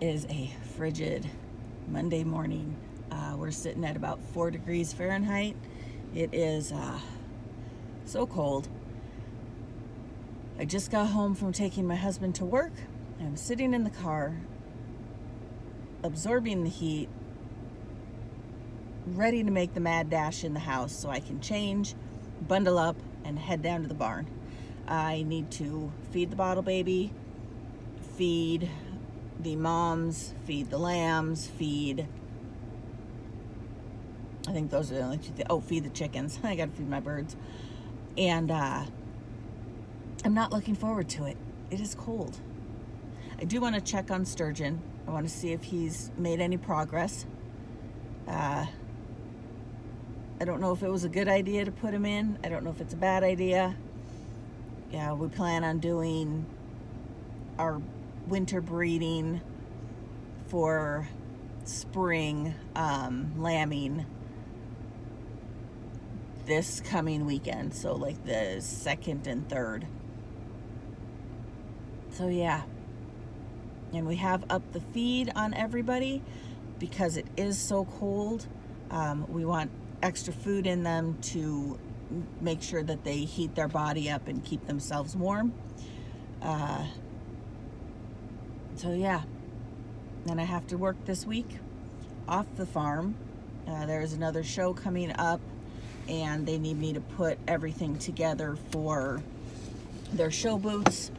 It is a frigid Monday morning. We're sitting at about 4 degrees Fahrenheit. It is so cold. I just got home from taking my husband to work. I'm sitting in the car, absorbing the heat, ready to make the mad dash in the house so I can change, bundle up, and head down to the barn. I need to feed the bottle baby, feed the moms, feed the lambs, I think those are the only two things. Oh, feed the chickens. I gotta feed my birds. And I'm not looking forward to it. It is cold. I do want to check on Sturgeon. I want to see if he's made any progress. I don't know if it was a good idea to put him in. I don't know if it's a bad idea. Yeah, we plan on doing our winter breeding for spring lambing this coming weekend, so like the 2nd and 3rd. So yeah, and we have upped the feed on everybody because it is so cold. We want extra food in them to make sure that they heat their body up and keep themselves warm. So yeah, and I have to work this week off the farm. There's another show coming up and they need me to put everything together for their show booths.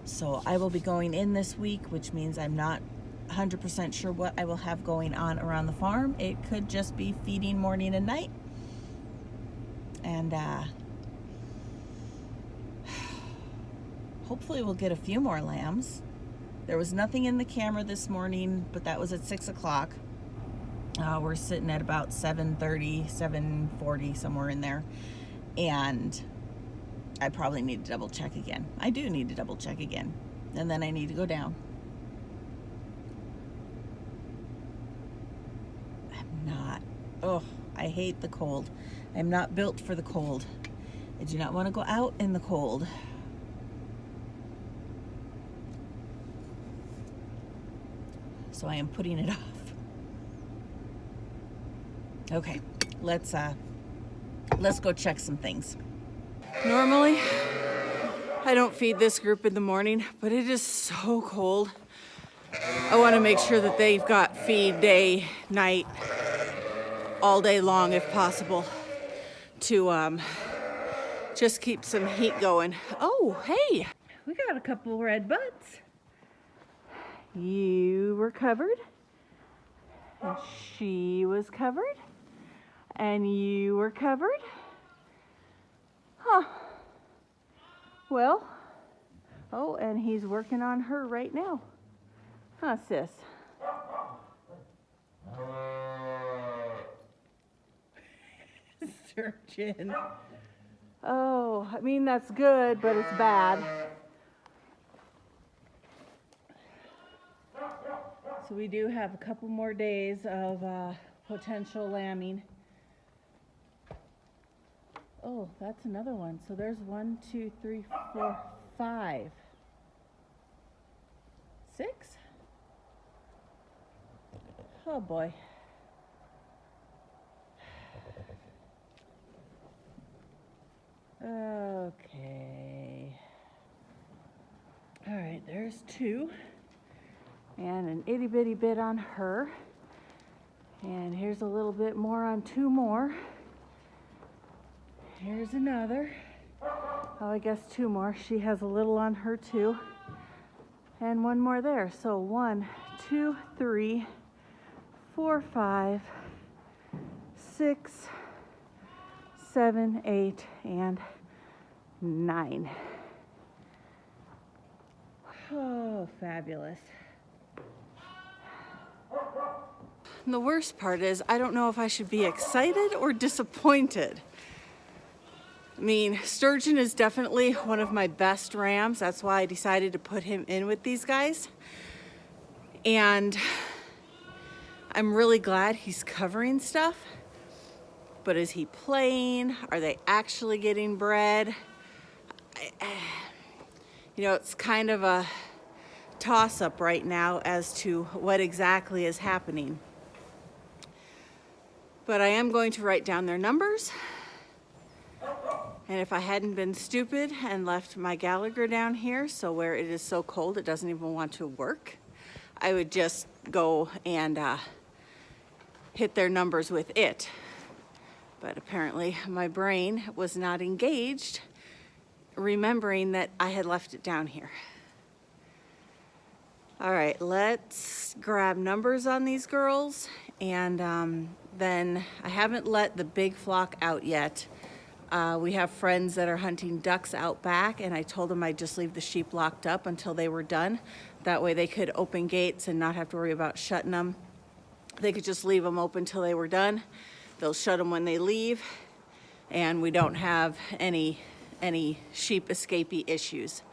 So I will be going in this week, which means I'm not 100% sure what I will have going on around the farm. It could just be feeding morning and night. And hopefully we'll get a few more lambs. There was nothing in the camera this morning, but that was at 6 o'clock. We're sitting at about 7:30, 7:40, somewhere in there. And I probably need to double check again. I do need to double check again. And then I need to go down. I hate the cold. I'm not built for the cold. I do not want to go out in the cold. So I am putting it off. Okay, let's go check some things. Normally, I don't feed this group in the morning, but it is so cold. I want to make sure that they've got feed day, night, all day long if possible, to just keep some heat going. Oh, hey, we got a couple red buds. You were covered, and she was covered, and you were covered. Huh. Well, oh, and he's working on her right now. Huh, sis? Sturgeon. Oh, I mean, that's good, but it's bad. So we do have a couple more days of potential lambing. Oh, that's another one. So there's 1, 2, 3, 4, 5, 6. Oh boy. Okay. All right, there's 2. And an itty bitty bit on her. And here's a little bit more on 2 more. Here's another. Oh, I guess 2 more. She has a little on her too. And 1 more there. So 1, 2, 3, 4, 5, 6, 7, 8, and 9. Oh, fabulous. And the worst part is, I don't know if I should be excited or disappointed. I mean, Sturgeon is definitely one of my best rams. That's why I decided to put him in with these guys. And I'm really glad he's covering stuff. But is he playing? Are they actually getting bred? You know, it's kind of a toss-up right now as to what exactly is happening. But I am going to write down their numbers. And if I hadn't been stupid and left my Gallagher down here, so where it is so cold it doesn't even want to work, I would just go and hit their numbers with it. But apparently my brain was not engaged, remembering that I had left it down here. All right, let's grab numbers on these girls, and then I haven't let the big flock out yet. We have friends that are hunting ducks out back, and I told them I'd just leave the sheep locked up until they were done. That way they could open gates and not have to worry about shutting them. They could just leave them open till they were done. They'll shut them when they leave, and we don't have any sheep escapee issues.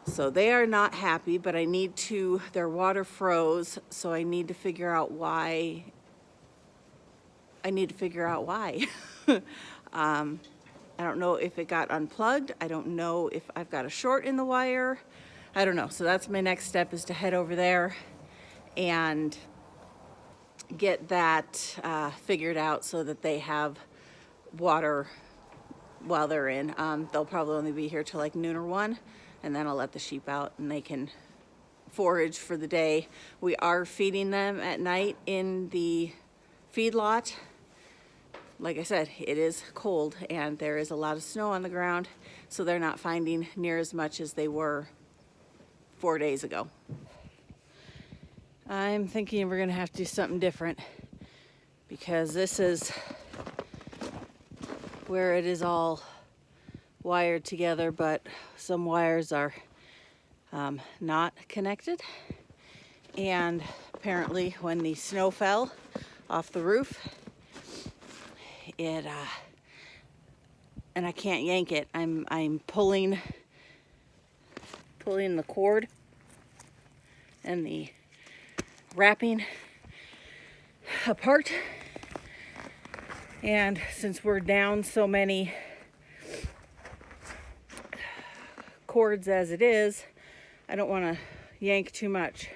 So they are not happy, but I need to, their water froze, so I need to figure out why. I don't know if it got unplugged. I don't know if I've got a short in the wire. I don't know. So that's my next step, is to head over there and get that figured out so that they have water while they're in. They'll probably only be here till like noon or 1, and then I'll let the sheep out and they can forage for the day. We are feeding them at night in the feedlot. Like I said, it is cold and there is a lot of snow on the ground, so they're not finding near as much as they were 4 days ago. I'm thinking we're gonna have to do something different, because this is where it is all wired together, but some wires are not connected. And apparently when the snow fell off the roof, and I can't yank it. I'm pulling the cord and the wrapping apart. And since we're down so many cords as it is, I don't want to yank too much.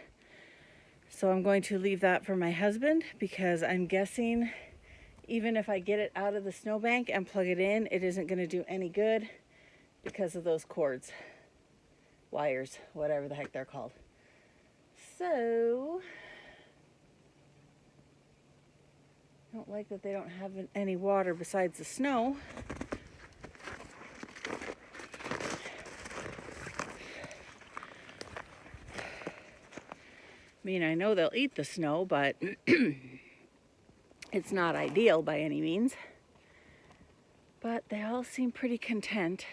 So I'm going to leave that for my husband, because I'm guessing even if I get it out of the snowbank and plug it in, it isn't going to do any good because of those cords, wires, whatever the heck they're called. So I don't like that they don't have any water besides the snow. I mean, I know they'll eat the snow, but it's not ideal by any means. But they all seem pretty content.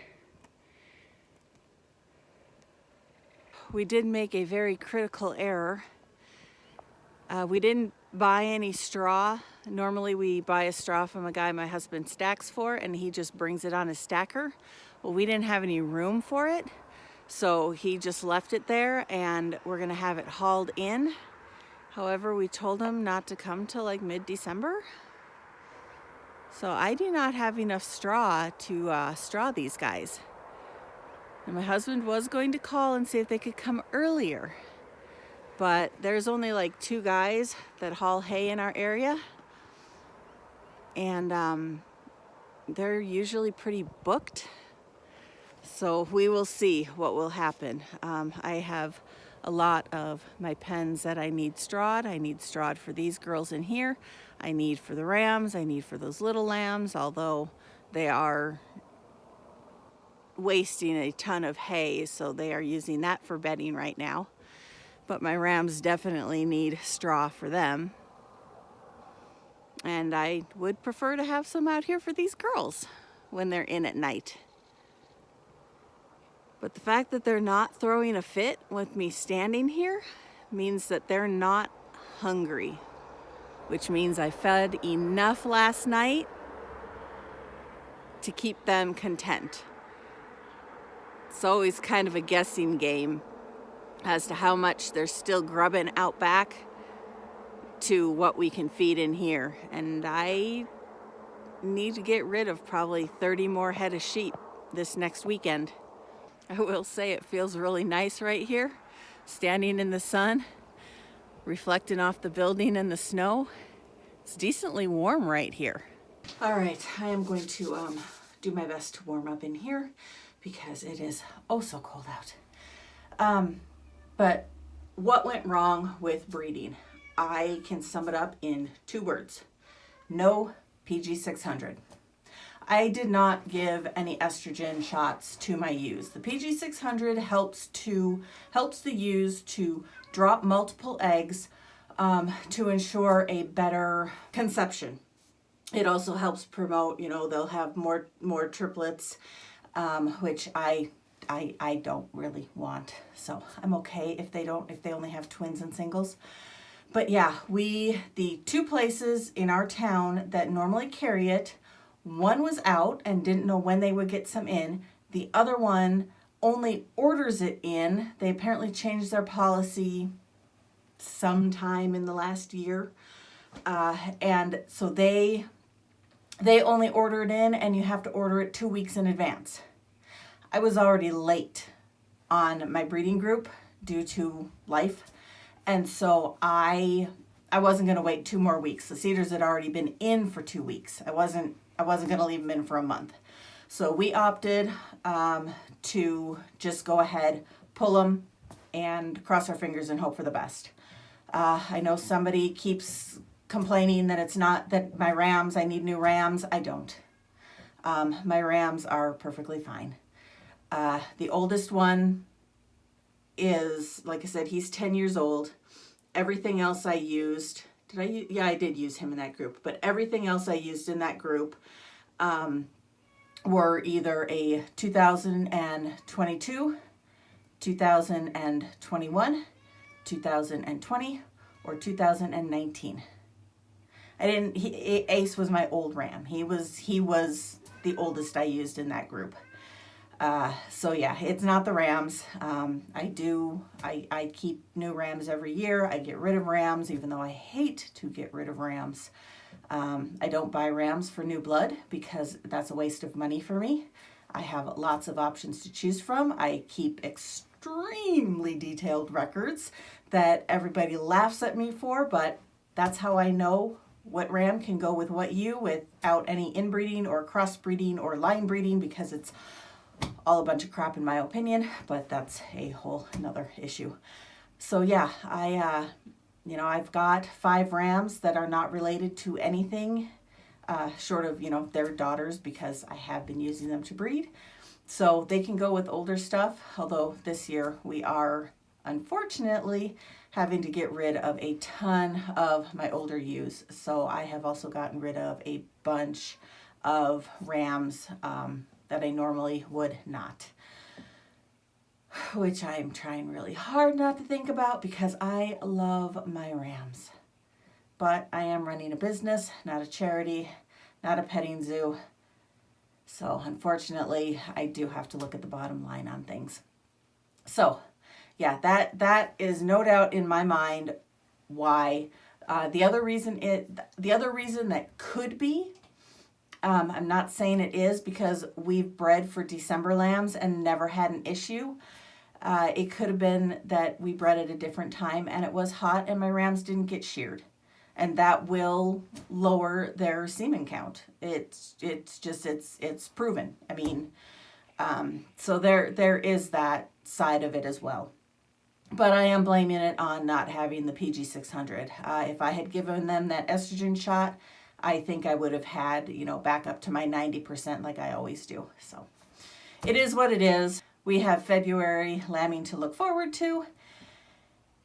We did make a very critical error. We didn't buy any straw. Normally we buy a straw from a guy my husband stacks for, and he just brings it on his stacker. Well, we didn't have any room for it, so he just left it there, and we're gonna have it hauled in. However, we told him not to come till like mid-December. So I do not have enough straw to straw these guys. And my husband was going to call and see if they could come earlier. But there's only like 2 guys that haul hay in our area. And they're usually pretty booked. So we will see what will happen. I have a lot of my pens that I need strawed. I need strawed for these girls in here. I need for the rams. I need for those little lambs, although they are wasting a ton of hay, so they are using that for bedding right now. But my rams definitely need straw for them. And I would prefer to have some out here for these girls when they're in at night. But the fact that they're not throwing a fit with me standing here means that they're not hungry, which means I fed enough last night to keep them content. It's always kind of a guessing game as to how much they're still grubbing out back to what we can feed in here. And I need to get rid of probably 30 more head of sheep this next weekend. I will say it feels really nice right here. standing in the sun, reflecting off the building and the snow. It's decently warm right here. All right, I am going to do my best to warm up in here because it is oh so cold out. But what went wrong with breeding? I can sum it up in 2 words. No PG 600. I did not give any estrogen shots to my ewes. The PG 600 helps the ewes to drop multiple eggs to ensure a better conception. It also helps promote, they'll have more triplets, which I don't really want. So I'm okay if they only have twins and singles. But yeah, the 2 places in our town that normally carry it, one was out and didn't know when they would get some in. The other one only orders it in. They apparently changed their policy sometime in the last year. And so they only order it in, and you have to order it 2 weeks in advance. I was already late on my breeding group due to life. And so I wasn't going to wait 2 more weeks. The Cedars had already been in for 2 weeks. I wasn't going to leave them in for a month. So we opted to just go ahead, pull them, and cross our fingers and hope for the best. I know somebody keeps complaining that it's not that my rams, I need new rams. I don't. My rams are perfectly fine. The oldest one is, like I said, he's 10 years old. Everything else I used, I did use him in that group, but everything else I used in that group were either a 2022, 2021, 2020, or 2019. Ace was my old ram. He was the oldest I used in that group. So yeah, it's not the rams. I keep new rams every year. I get rid of rams, even though I hate to get rid of rams. I don't buy rams for new blood because that's a waste of money for me. I have lots of options to choose from. I keep extremely detailed records that everybody laughs at me for, but that's how I know what ram can go with what ewe without any inbreeding or crossbreeding or line breeding, because it's all a bunch of crap in my opinion, but that's a whole another issue. So yeah, I've got 5 rams that are not related to anything short of, their daughters, because I have been using them to breed. So they can go with older stuff, although this year we are unfortunately having to get rid of a ton of my older ewes. So I have also gotten rid of a bunch of rams that I normally would not, which I'm trying really hard not to think about because I love my rams. But I am running a business, not a charity, not a petting zoo. So unfortunately, I do have to look at the bottom line on things. So yeah, that is no doubt in my mind why. The other reason that could be, I'm not saying it is because we've bred for December lambs and never had an issue. It could have been that we bred at a different time and it was hot and my rams didn't get sheared. And that will lower their semen count. It's proven. I mean, so there is that side of it as well. But I am blaming it on not having the PG 600. If I had given them that estrogen shot, I think I would have had, back up to my 90% like I always do. So it is what it is. We have February lambing to look forward to.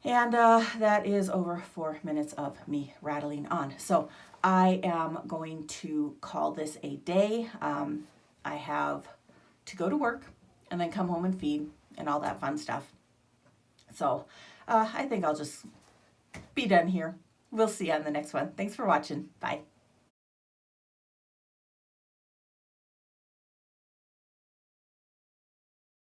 And that is over 4 minutes of me rattling on. So I am going to call this a day. I have to go to work and then come home and feed and all that fun stuff. So I think I'll just be done here. We'll see you on the next one. Thanks for watching. Bye.